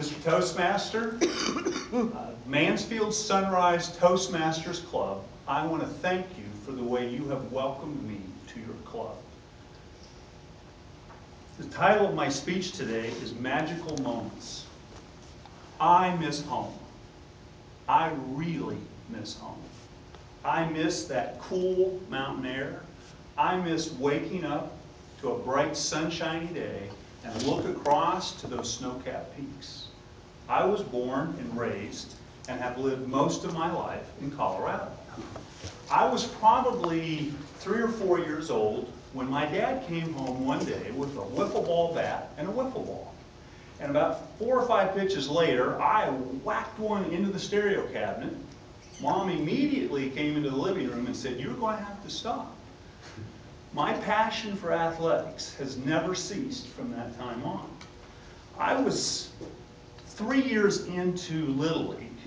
Mr. Toastmaster, Mansfield Sunrise Toastmasters Club, I want to thank you for the way you have welcomed me to your club. The title of my speech today is Magical Moments. I miss home. I really miss home. I miss that cool mountain air. I miss waking up to a bright sunshiny day and look across to those snow-capped peaks. I was born and raised and have lived most of my life in Colorado. I was probably 3 or 4 years old when my dad came home one day with a wiffle ball bat and a wiffle ball. And about 4 or 5 pitches later, I whacked one into the stereo cabinet. Mom immediately came into the living room and said, "You're going to have to stop." My passion for athletics has never ceased from that time on. I was 3 years into Little League,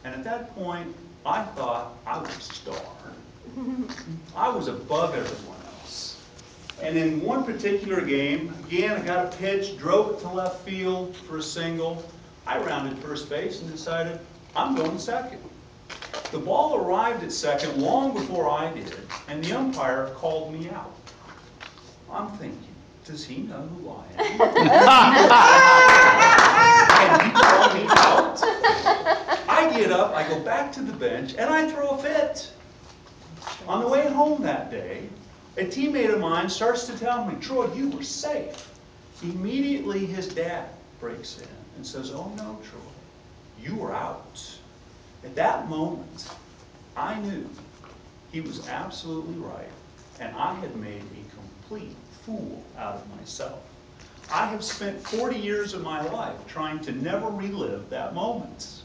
and at that point, I thought I was a star. I was above everyone else. And in one particular game, again, I got a pitch, drove it to left field for a single. I rounded first base and decided I'm going second. The ball arrived at second long before I did, and the umpire called me out. I'm thinking, does he know who I am? Can he call me out? I get up, I go back to the bench, and I throw a fit. On the way home that day, a teammate of mine starts to tell me, "Troy, you were safe." Immediately his dad breaks in and says, "Oh no, Troy, you were out." At that moment, I knew he was absolutely right, and I had made a complete fool out of myself. I have spent 40 years of my life trying to never relive that moment.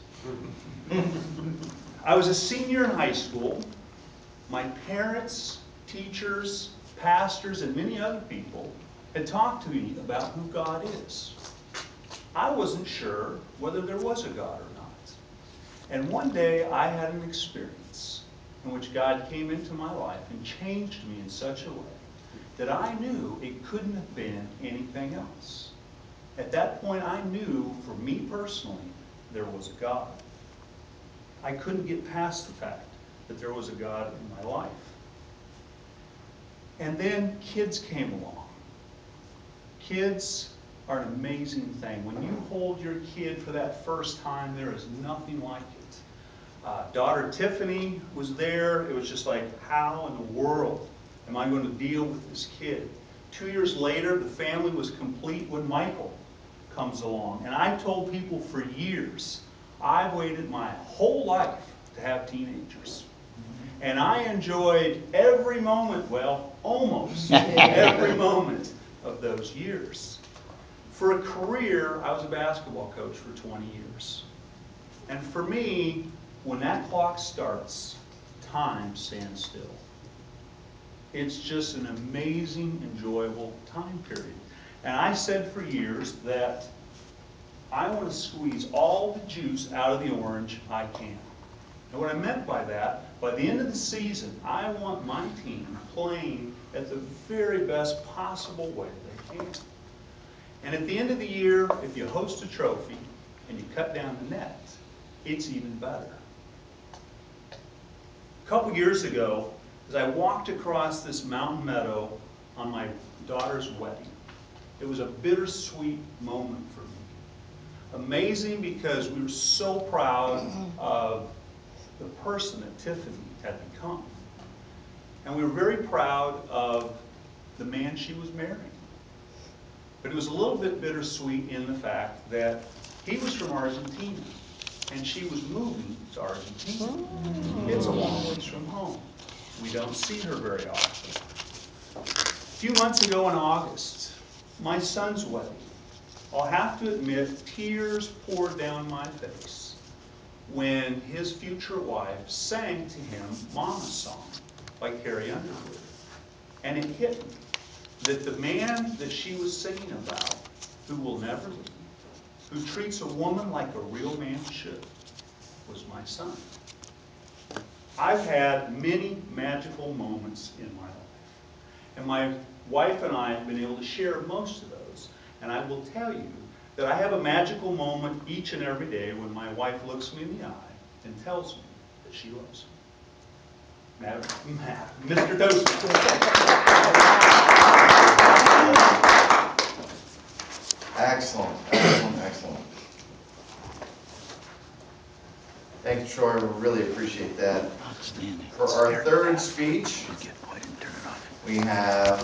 I was a senior in high school. My parents, teachers, pastors, and many other people had talked to me about who God is. I wasn't sure whether there was a God or not. And one day I had an experience in which God came into my life and changed me in such a way that I knew it couldn't have been anything else. At that point I knew, for me personally, there was a God. I couldn't get past the fact that there was a God in my life. And then kids came along. Kids are an amazing thing. When you hold your kid for that first time, there is nothing like it. Daughter Tiffany was there. It was just like, how in the world am I going to deal with this kid? 2 years later, the family was complete when Michael comes along. And I told people for years, I've waited my whole life to have teenagers. And I enjoyed every moment, well, almost every moment of those years. For a career, I was a basketball coach for 20 years. And for me, when that clock starts, time stands still. It's just an amazing, enjoyable time period. And I said for years that I want to squeeze all the juice out of the orange I can. And what I meant by that, by the end of the season, I want my team playing at the very best possible way they can. And at the end of the year, if you host a trophy and you cut down the net, it's even better. A couple years ago, as I walked across this mountain meadow on my daughter's wedding, it was a bittersweet moment for me. Amazing because we were so proud of the person that Tiffany had become. And we were very proud of the man she was marrying. But it was a little bit bittersweet in the fact that he was from Argentina and she was moving to Argentina. It's a long ways from home. We don't see her very often. A few months ago in August, my son's wedding, I'll have to admit, tears poured down my face when his future wife sang to him Mama's Song by Carrie Underwood. And it hit me that the man that she was singing about, who will never leave, who treats a woman like a real man should, was my son. I've had many magical moments in my life. And my wife and I have been able to share most of those. And I will tell you that I have a magical moment each and every day when my wife looks me in the eye and tells me that she loves me. Mr. Toastman. Excellent, excellent, excellent. Thank you, Troy. We really appreciate that. Outstanding. For our third speech, we have